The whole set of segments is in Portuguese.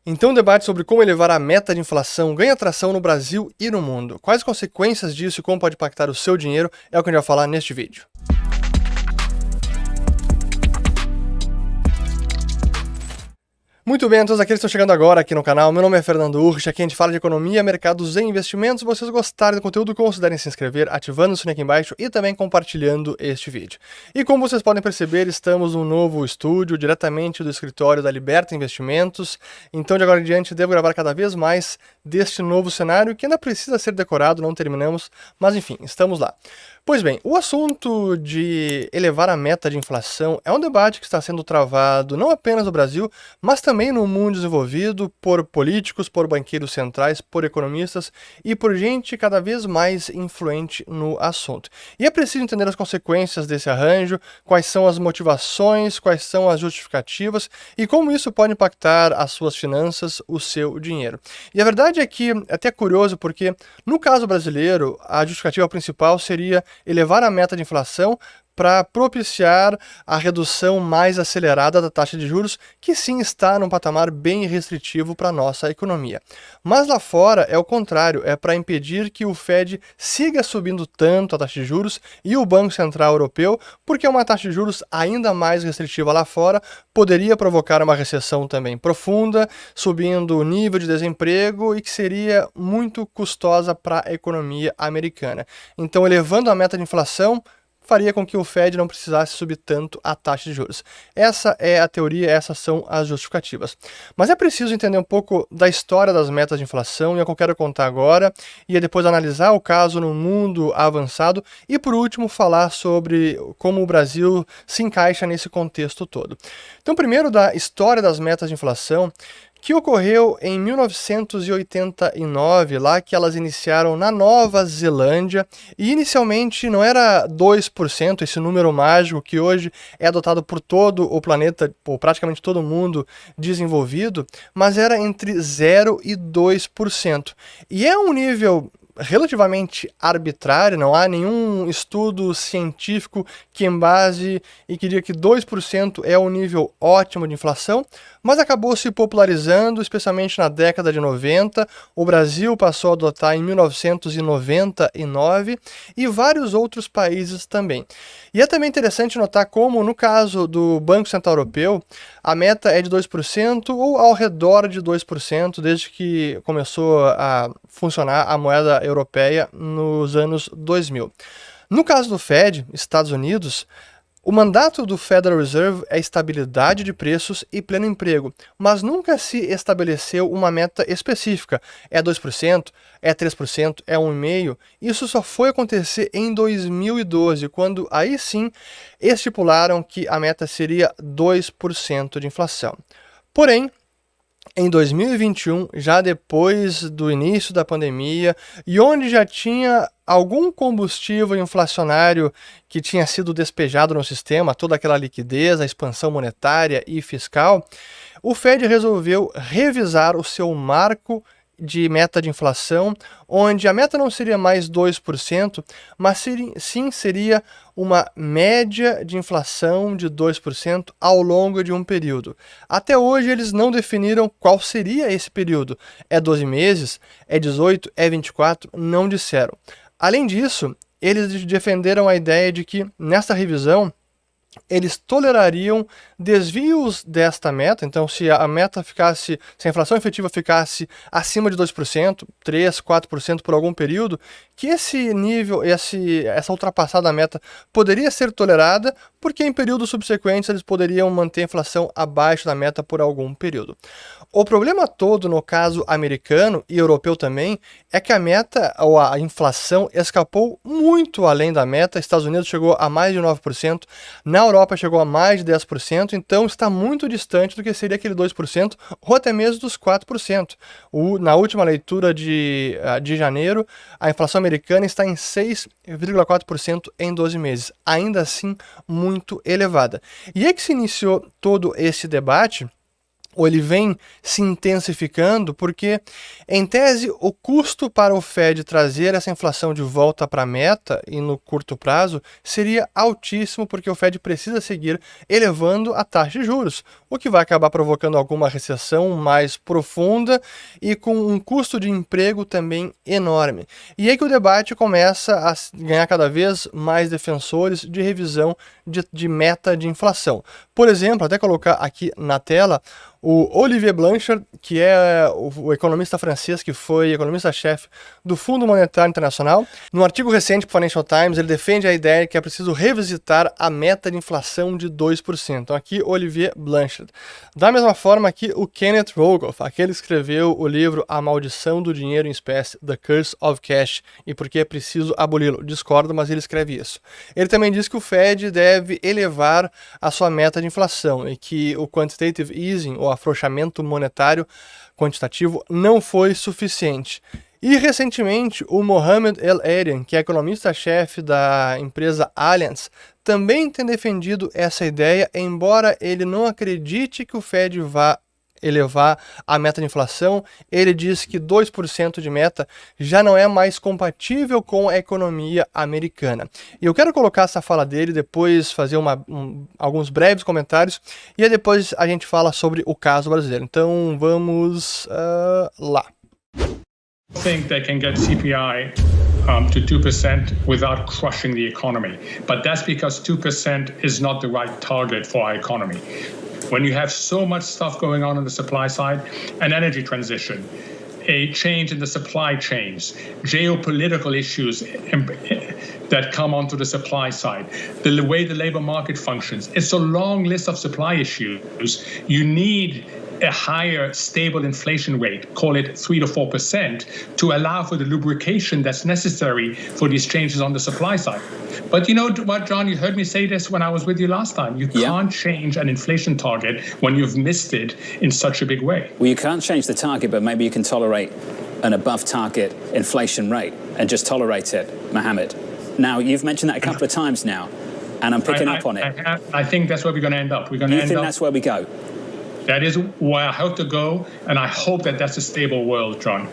Então, o debate sobre como elevar a meta de inflação ganha atração no Brasil e no mundo. Quais as consequências disso e como pode impactar o seu dinheiro é o que a gente vai falar neste vídeo. Muito bem, a todos aqueles que estão chegando agora aqui no canal, meu nome é Fernando Urch, aqui a gente fala de economia, mercados e investimentos. Se vocês gostarem do conteúdo, considerem se inscrever, ativando o sininho aqui embaixo e também compartilhando este vídeo. E como vocês podem perceber, estamos num novo estúdio, diretamente do escritório da Liberta Investimentos, então de agora em diante devo gravar cada vez mais deste novo cenário, que ainda precisa ser decorado, não terminamos, mas enfim, estamos lá. Pois bem, o assunto de elevar a meta de inflação é um debate que está sendo travado não apenas no Brasil, mas também no mundo desenvolvido por políticos, por banqueiros centrais, por economistas e por gente cada vez mais influente no assunto. E é preciso entender as consequências desse arranjo, quais são as motivações, quais são as justificativas e como isso pode impactar as suas finanças, o seu dinheiro. E a verdade é que é até curioso porque, no caso brasileiro, a justificativa principal seria elevar a meta de inflação para propiciar a redução mais acelerada da taxa de juros, que sim está num patamar bem restritivo para a nossa economia. Mas lá fora é o contrário, é para impedir que o Fed siga subindo tanto a taxa de juros e o Banco Central Europeu, porque uma taxa de juros ainda mais restritiva lá fora poderia provocar uma recessão também profunda, subindo o nível de desemprego e que seria muito custosa para a economia americana. Então, elevando a meta de inflação, faria com que o Fed não precisasse subir tanto a taxa de juros. Essa é a teoria, essas são as justificativas. Mas é preciso entender um pouco da história das metas de inflação, e é o que eu quero contar agora, e é depois analisar o caso no mundo avançado, e por último falar sobre como o Brasil se encaixa nesse contexto todo. Então, primeiro da história das metas de inflação, que ocorreu em 1989, lá que elas iniciaram na Nova Zelândia, e inicialmente não era 2%, esse número mágico que hoje é adotado por todo o planeta, ou praticamente todo mundo desenvolvido, mas era entre 0 e 2%. E é um nível relativamente arbitrário, não há nenhum estudo científico que embase e que diga que 2% é um nível ótimo de inflação, mas acabou se popularizando, especialmente na década de 90, o Brasil passou a adotar em 1999 e vários outros países também. E é também interessante notar como, no caso do Banco Central Europeu, a meta é de 2% ou ao redor de 2%, desde que começou a funcionar a moeda europeia nos anos 2000. No caso do Fed, Estados Unidos, o mandato do Federal Reserve é estabilidade de preços e pleno emprego, mas nunca se estabeleceu uma meta específica. É 2%, é 3%, é 1,5%. Isso só foi acontecer em 2012, quando aí sim estipularam que a meta seria 2% de inflação. Porém, em 2021, já depois do início da pandemia, e onde já tinha algum combustível inflacionário que tinha sido despejado no sistema, toda aquela liquidez, a expansão monetária e fiscal, o Fed resolveu revisar o seu marco de meta de inflação, onde a meta não seria mais 2%, mas sim seria uma média de inflação de 2% ao longo de um período. Até hoje eles não definiram qual seria esse período. É 12 meses? É 18? É 24? Não disseram. Além disso, eles defenderam a ideia de que, nessa revisão, eles tolerariam desvios desta meta. Então, se a inflação efetiva ficasse acima de 2%, 3%, 4% por algum período, que esse nível, essa ultrapassada meta poderia ser tolerada, porque em períodos subsequentes eles poderiam manter a inflação abaixo da meta por algum período. O problema todo no caso americano e europeu também é que a meta, ou a inflação, escapou muito além da meta. Estados Unidos chegou a mais de 9%, na Europa chegou a mais de 10%, então está muito distante do que seria aquele 2%, ou até mesmo dos 4%. Na última leitura de janeiro, a inflação americana está em 6,4% em 12 meses, ainda assim muito elevada. E é que se iniciou todo esse debate ou ele vem se intensificando, porque, em tese, o custo para o Fed trazer essa inflação de volta para a meta e no curto prazo seria altíssimo, porque o Fed precisa seguir elevando a taxa de juros, o que vai acabar provocando alguma recessão mais profunda e com um custo de emprego também enorme. E é aí que o debate começa a ganhar cada vez mais defensores de revisão de meta de inflação. Por exemplo, até colocar aqui na tela, o Olivier Blanchard, que é o economista francês que foi economista-chefe do Fundo Monetário Internacional, num artigo recente para o Financial Times, ele defende a ideia que é preciso revisitar a meta de inflação de 2%. Então aqui, Olivier Blanchard. Da mesma forma aqui, o Kenneth Rogoff, aquele que escreveu o livro A Maldição do Dinheiro em Espécie, The Curse of Cash, e por que é preciso aboli-lo. Discordo, mas ele escreve isso. Ele também diz que o Fed deve elevar a sua meta de inflação e que o quantitative easing, ou afrouxamento monetário quantitativo, não foi suficiente. E recentemente o Mohamed El-Erian, que é economista-chefe da empresa Allianz, também tem defendido essa ideia, embora ele não acredite que o Fed vá elevar a meta de inflação. Ele diz que 2% de meta já não é mais compatível com a economia americana. E eu quero colocar essa fala dele, depois fazer alguns breves comentários, e aí depois a gente fala sobre o caso brasileiro. Então vamos lá. I think they can get CPI to 2% without crushing the economy. But that's because 2% is not the right target for our economy. When you have so much stuff going on the supply side, an energy transition, a change in the supply chains, geopolitical issues that come onto the supply side, the way the labor market functions. It's a long list of supply issues. You need a higher stable inflation rate, call it 3 to 4%, to allow for the lubrication that's necessary for these changes on the supply side. But you know what, John, you heard me say this when I was with you last time. You can't change an inflation target when you've missed it in such a big way. Well, you can't change the target, but maybe you can tolerate an above target inflation rate and just tolerate it, Mohammed. Now, you've mentioned that a couple of times now, and I'm picking up on it. I think that's where we're going to end up. We're going to end up. That's where we go? That is where I hope to go, and I hope that that's a stable world, John.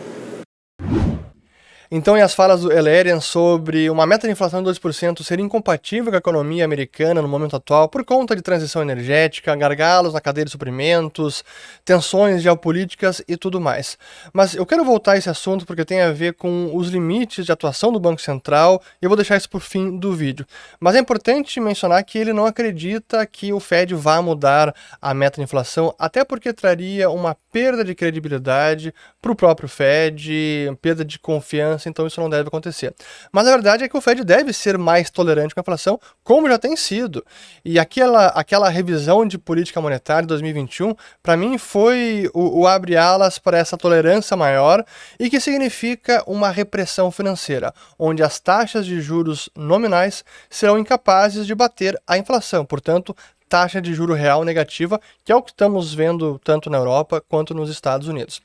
Então, e as falas do El-Erian sobre uma meta de inflação de 2% ser incompatível com a economia americana no momento atual por conta de transição energética, gargalos na cadeia de suprimentos, tensões geopolíticas e tudo mais. Mas eu quero voltar a esse assunto porque tem a ver com os limites de atuação do Banco Central e eu vou deixar isso por fim do vídeo. Mas é importante mencionar que ele não acredita que o Fed vá mudar a meta de inflação, até porque traria uma perda de credibilidade para o próprio Fed, perda de confiança. Então isso não deve acontecer. Mas a verdade é que o Fed deve ser mais tolerante com a inflação, como já tem sido. E aquela revisão de política monetária de 2021, para mim, foi o abre-alas para essa tolerância maior e que significa uma repressão financeira, onde as taxas de juros nominais serão incapazes de bater a inflação. Portanto, taxa de juro real negativa, que é o que estamos vendo tanto na Europa quanto nos Estados Unidos.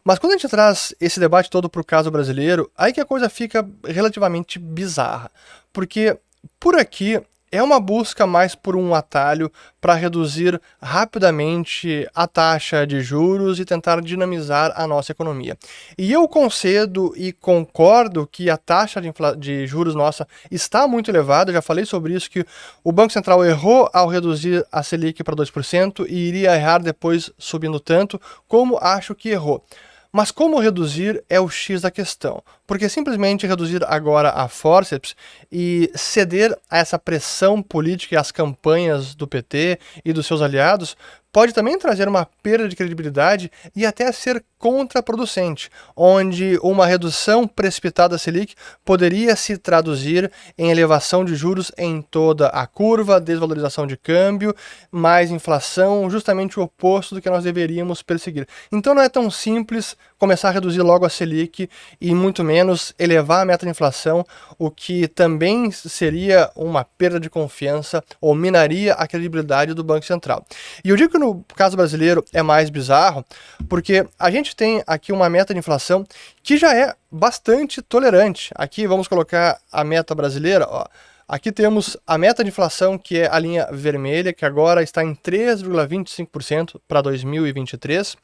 Mas quando a gente traz esse debate todo para o caso brasileiro, aí que a coisa fica relativamente bizarra. Porque por aqui é uma busca mais por um atalho para reduzir rapidamente a taxa de juros e tentar dinamizar a nossa economia. E eu concedo e concordo que a taxa de juros nossa está muito elevada, já falei sobre isso, que o Banco Central errou ao reduzir a Selic para 2% e iria errar depois subindo tanto, como acho que errou. Mas como reduzir é o X da questão, porque simplesmente reduzir agora a forceps e ceder a essa pressão política e às campanhas do PT e dos seus aliados pode também trazer uma perda de credibilidade e até ser contraproducente, onde uma redução precipitada da Selic poderia se traduzir em elevação de juros em toda a curva, desvalorização de câmbio, mais inflação, justamente o oposto do que nós deveríamos perseguir. Então não é tão simples começar a reduzir logo a Selic e muito menos elevar a meta de inflação, o que também seria uma perda de confiança ou minaria a credibilidade do Banco Central. E eu digo que no caso brasileiro é mais bizarro, porque a gente tem aqui uma meta de inflação que já é bastante tolerante. Aqui vamos colocar a meta brasileira, ó. Aqui temos a meta de inflação, que é a linha vermelha, que agora está em 3,25% para 2023,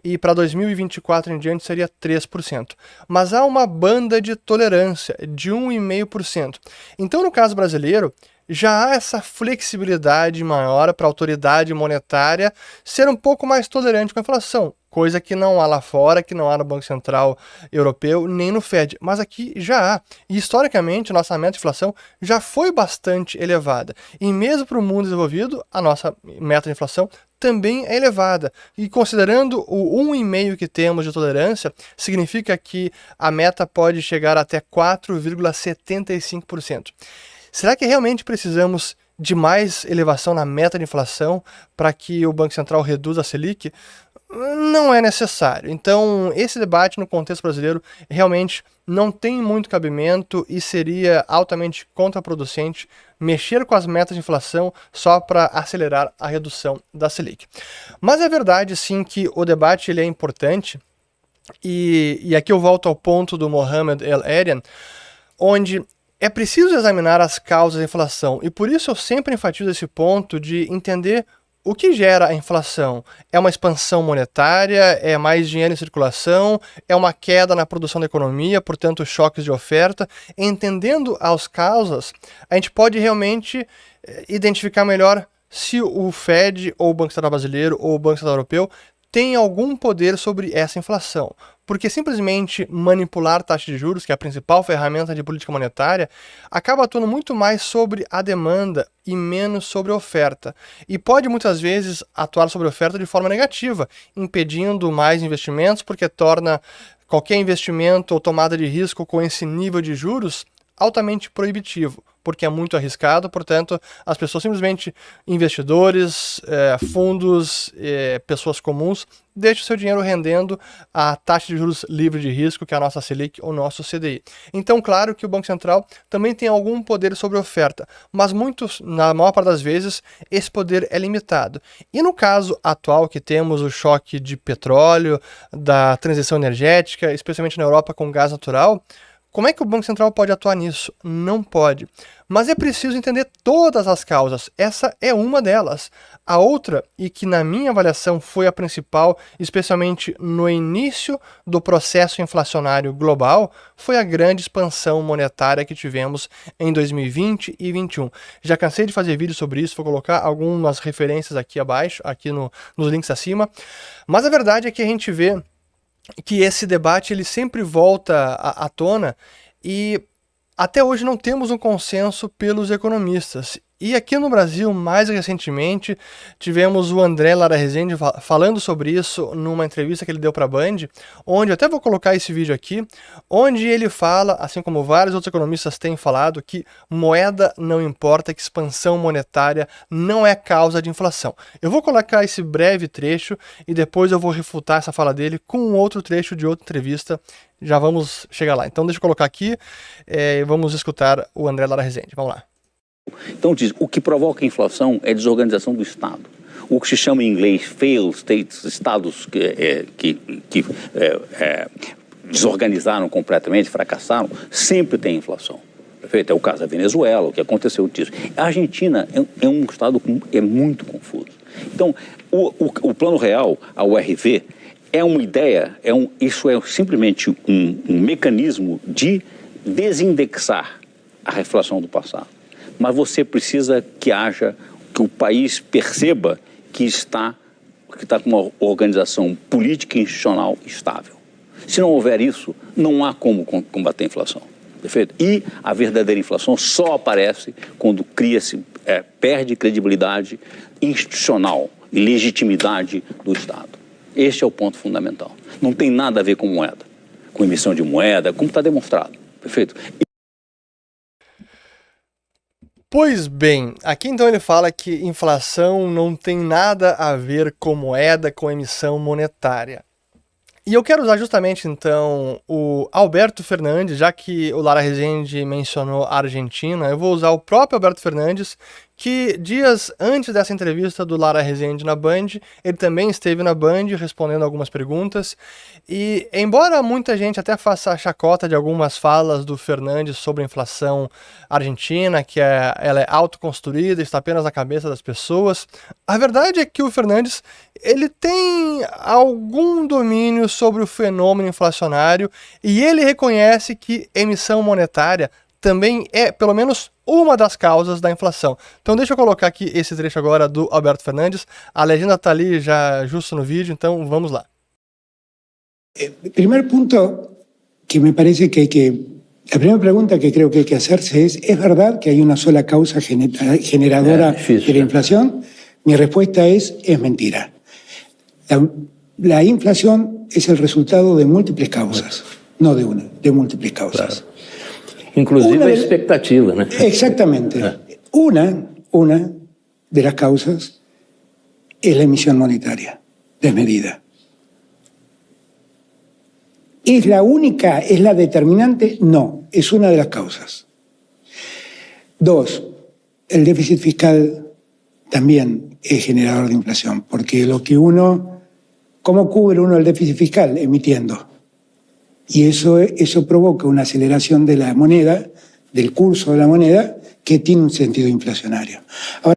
e para 2024 em diante seria 3%. Mas há uma banda de tolerância de 1,5%. Então, no caso brasileiro, já há essa flexibilidade maior para a autoridade monetária ser um pouco mais tolerante com a inflação, coisa que não há lá fora, que não há no Banco Central Europeu, nem no Fed. Mas aqui já há. E historicamente, a nossa meta de inflação já foi bastante elevada. E mesmo para o mundo desenvolvido, a nossa meta de inflação também é elevada. E considerando o 1,5% que temos de tolerância, significa que a meta pode chegar até 4,75%. Será que realmente precisamos de mais elevação na meta de inflação para que o Banco Central reduza a Selic? Não é necessário. Então, esse debate no contexto brasileiro realmente não tem muito cabimento e seria altamente contraproducente mexer com as metas de inflação só para acelerar a redução da Selic. Mas é verdade, sim, que o debate ele é importante e aqui eu volto ao ponto do Mohamed El-Erian, onde é preciso examinar as causas da inflação e por isso eu sempre enfatizo esse ponto de entender o que gera a inflação. É uma expansão monetária? É mais dinheiro em circulação? É uma queda na produção da economia, portanto choques de oferta? Entendendo as causas, a gente pode realmente identificar melhor se o Fed ou o Banco Central Brasileiro ou o Banco Central Europeu tem algum poder sobre essa inflação. Porque simplesmente manipular taxa de juros, que é a principal ferramenta de política monetária, acaba atuando muito mais sobre a demanda e menos sobre a oferta. E pode muitas vezes atuar sobre a oferta de forma negativa, impedindo mais investimentos, porque torna qualquer investimento ou tomada de risco com esse nível de juros altamente proibitivo, porque é muito arriscado, portanto, as pessoas simplesmente, investidores, fundos, pessoas comuns, deixam o seu dinheiro rendendo a taxa de juros livre de risco, que é a nossa Selic ou nosso CDI. Então, claro que o Banco Central também tem algum poder sobre a oferta, mas na maior parte das vezes, esse poder é limitado. E no caso atual, que temos o choque de petróleo, da transição energética, especialmente na Europa com gás natural, como é que o Banco Central pode atuar nisso? Não pode. Mas é preciso entender todas as causas. Essa é uma delas. A outra, e que na minha avaliação foi a principal, especialmente no início do processo inflacionário global, foi a grande expansão monetária que tivemos em 2020 e 2021. Já cansei de fazer vídeo sobre isso, vou colocar algumas referências aqui abaixo, aqui nos links acima. Mas a verdade é que a gente vê que esse debate ele sempre volta à tona e até hoje não temos um consenso pelos economistas. E aqui no Brasil, mais recentemente, tivemos o André Lara Rezende falando sobre isso numa entrevista que ele deu para a Band, onde eu até vou colocar esse vídeo aqui, onde ele fala, assim como vários outros economistas têm falado, que moeda não importa, que expansão monetária não é causa de inflação. Eu vou colocar esse breve trecho e depois eu vou refutar essa fala dele com um outro trecho de outra entrevista. Já vamos chegar lá. Então deixa eu colocar aqui e vamos escutar o André Lara Rezende. Vamos lá. Então diz, o que provoca a inflação é a desorganização do Estado. O que se chama em inglês failed states, estados que desorganizaram completamente, fracassaram, sempre tem inflação. Perfeito? É o caso da Venezuela, o que aconteceu disso. A Argentina é um estado muito confuso. Então, o Plano Real, a URV, é uma ideia, isso é simplesmente um mecanismo de desindexar a reflação do passado. Mas você precisa que o país perceba que está com uma organização política e institucional estável. Se não houver isso, não há como combater a inflação. Perfeito? E a verdadeira inflação só aparece quando perde credibilidade institucional e legitimidade do Estado. Este é o ponto fundamental. Não tem nada a ver com moeda, com emissão de moeda, como está demonstrado. Perfeito? Pois bem, aqui então ele fala que inflação não tem nada a ver com moeda, com emissão monetária. E eu quero usar justamente então o Alberto Fernandes, já que o Lara Rezende mencionou a Argentina, eu vou usar o próprio Alberto Fernandes, que dias antes dessa entrevista do Lara Rezende na Band, ele também esteve na Band respondendo algumas perguntas, e embora muita gente até faça a chacota de algumas falas do Fernandes sobre a inflação argentina, que ela é autoconstruída, está apenas na cabeça das pessoas, a verdade é que o Fernandes ele tem algum domínio sobre o fenômeno inflacionário e ele reconhece que emissão monetária também é, pelo menos, uma das causas da inflação. Então deixa eu colocar aqui esse trecho agora do Alberto Fernandes. A legenda está ali já justo no vídeo, então vamos lá. Primer punto que me parece que hay que... La primera pregunta que creo que hay que hacerse ¿es verdad que hay una sola causa generadora de la inflación? Mi respuesta es mentira. La inflación es el resultado de múltiples causas, no de una, de múltiples causas. Claro. Inclusive a expectativa, ¿no? Exactamente. Una de las causas es la emisión monetaria desmedida. ¿Es la única? ¿Es la determinante? No, es una de las causas. 2, el déficit fiscal también es generador de inflación, porque ¿cómo cubre uno el déficit fiscal? Emitiendo. Y eso provoca una aceleración de la moneda, del curso de la moneda, que tiene un sentido inflacionario. Ahora,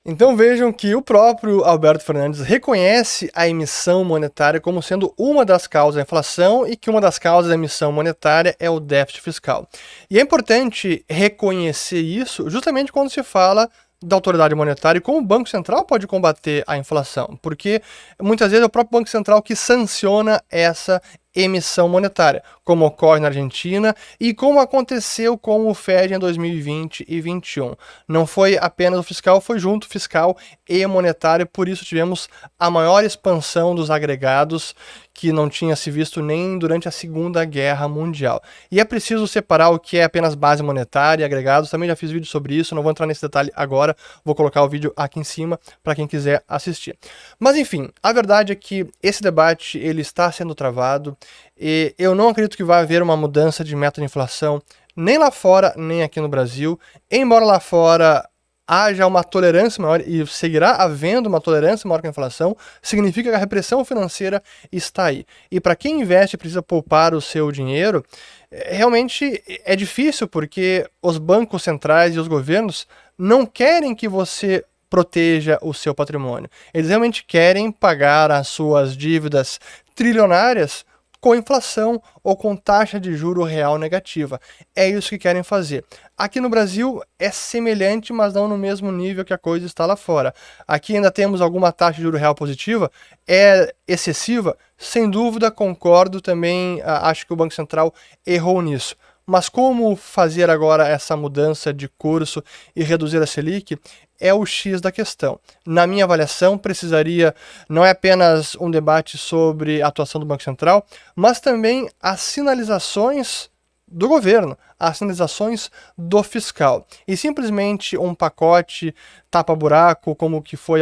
então vejam que o próprio Alberto Fernandes reconhece a emissão monetária como sendo uma das causas da inflação e que uma das causas da emissão monetária é o déficit fiscal. E é importante reconhecer isso justamente quando se fala da autoridade monetária e como o Banco Central pode combater a inflação, porque muitas vezes é o próprio Banco Central que sanciona essa emissão monetária, como ocorre na Argentina e como aconteceu com o Fed em 2020 e 2021. Não foi apenas o fiscal, foi junto fiscal e monetário, por isso tivemos a maior expansão dos agregados que não tinha se visto nem durante a Segunda Guerra Mundial. E é preciso separar o que é apenas base monetária e agregados, também já fiz vídeo sobre isso, não vou entrar nesse detalhe agora, vou colocar o vídeo aqui em cima para quem quiser assistir. Mas enfim, a verdade é que esse debate ele está sendo travado, e eu não acredito que vai haver uma mudança de meta de inflação nem lá fora, nem aqui no Brasil, embora lá fora haja uma tolerância maior e seguirá havendo uma tolerância maior com a inflação, significa que a repressão financeira está aí. E para quem investe e precisa poupar o seu dinheiro, realmente é difícil porque os bancos centrais e os governos não querem que você proteja o seu patrimônio. Eles realmente querem pagar as suas dívidas trilionárias com inflação ou com taxa de juro real negativa. É isso que querem fazer. Aqui no Brasil é semelhante, mas não no mesmo nível que a coisa está lá fora. Aqui ainda temos alguma taxa de juro real positiva. É excessiva? Sem dúvida, concordo também. Acho que o Banco Central errou nisso. Mas como fazer agora essa mudança de curso e reduzir a Selic é o X da questão. Na minha avaliação, precisaria não é apenas um debate sobre a atuação do Banco Central, mas também as sinalizações do governo, as sinalizações do fiscal. E simplesmente um pacote tapa-buraco, como que foi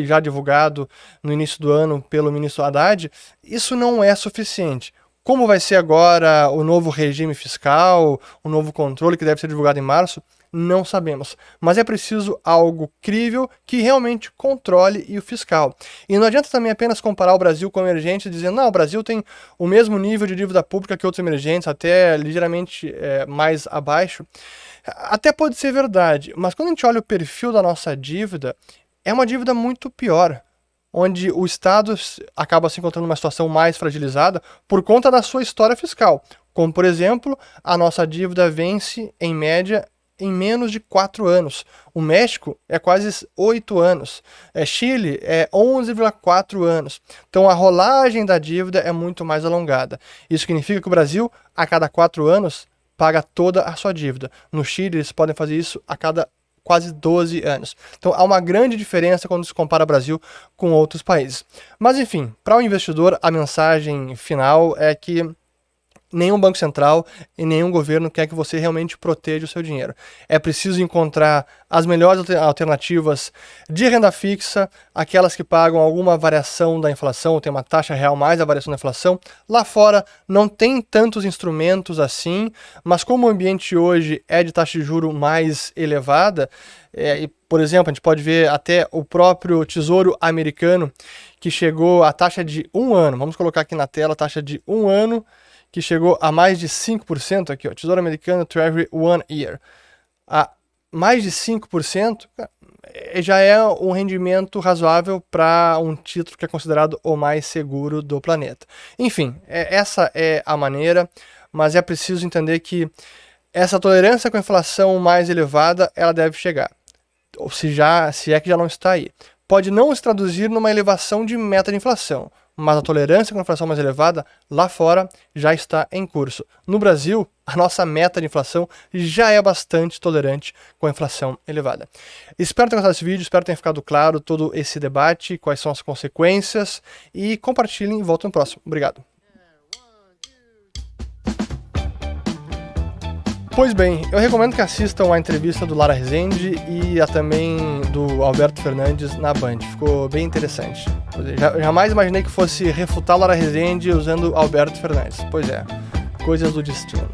já divulgado no início do ano pelo ministro Haddad, isso não é suficiente. Como vai ser agora o novo regime fiscal, o novo controle que deve ser divulgado em março, não sabemos. Mas é preciso algo crível que realmente controle o fiscal. E não adianta também apenas comparar o Brasil com o emergente, dizendo, não, o Brasil tem o mesmo nível de dívida pública que outros emergentes, até ligeiramente mais abaixo. Até pode ser verdade, mas quando a gente olha o perfil da nossa dívida, é uma dívida muito pior, onde o Estado acaba se encontrando numa situação mais fragilizada por conta da sua história fiscal. Como, por exemplo, a nossa dívida vence, em média, em menos de 4 anos. O México é quase 8 anos. Chile é 11,4 anos. Então, a rolagem da dívida é muito mais alongada. Isso significa que o Brasil, a cada 4 anos, paga toda a sua dívida. No Chile, eles podem fazer isso a cada quase 12 anos. Então há uma grande diferença quando se compara o Brasil com outros países. Mas enfim, para o investidor, a mensagem final é que nenhum banco central e nenhum governo quer que você realmente proteja o seu dinheiro. É preciso encontrar as melhores alternativas de renda fixa, aquelas que pagam alguma variação da inflação, ou tem uma taxa real mais a variação da inflação. Lá fora não tem tantos instrumentos assim, mas como o ambiente hoje é de taxa de juros mais elevada, e, por exemplo, a gente pode ver até o próprio Tesouro Americano, que chegou à taxa de 1 ano, vamos colocar aqui na tela a taxa de 1 ano, que chegou a mais de 5% aqui, ó, Tesouro Americano Treasury 1 Year. A mais de 5% já é um rendimento razoável para um título que é considerado o mais seguro do planeta. Enfim, essa é a maneira, mas é preciso entender que essa tolerância com a inflação mais elevada, ela deve chegar, ou se é que já não está aí. Pode não se traduzir numa elevação de meta de inflação, mas a tolerância com a inflação mais elevada lá fora já está em curso. No Brasil, a nossa meta de inflação já é bastante tolerante com a inflação elevada. Espero ter gostado desse vídeo, espero ter ficado claro todo esse debate, quais são as consequências, e compartilhem e volto no próximo. Obrigado. Pois bem, eu recomendo que assistam a entrevista do Lara Rezende e a também do Alberto Fernandes na Band. Ficou bem interessante. Jamais imaginei que fosse refutar Lara Rezende usando Alberto Fernandes. Pois é, coisas do destino.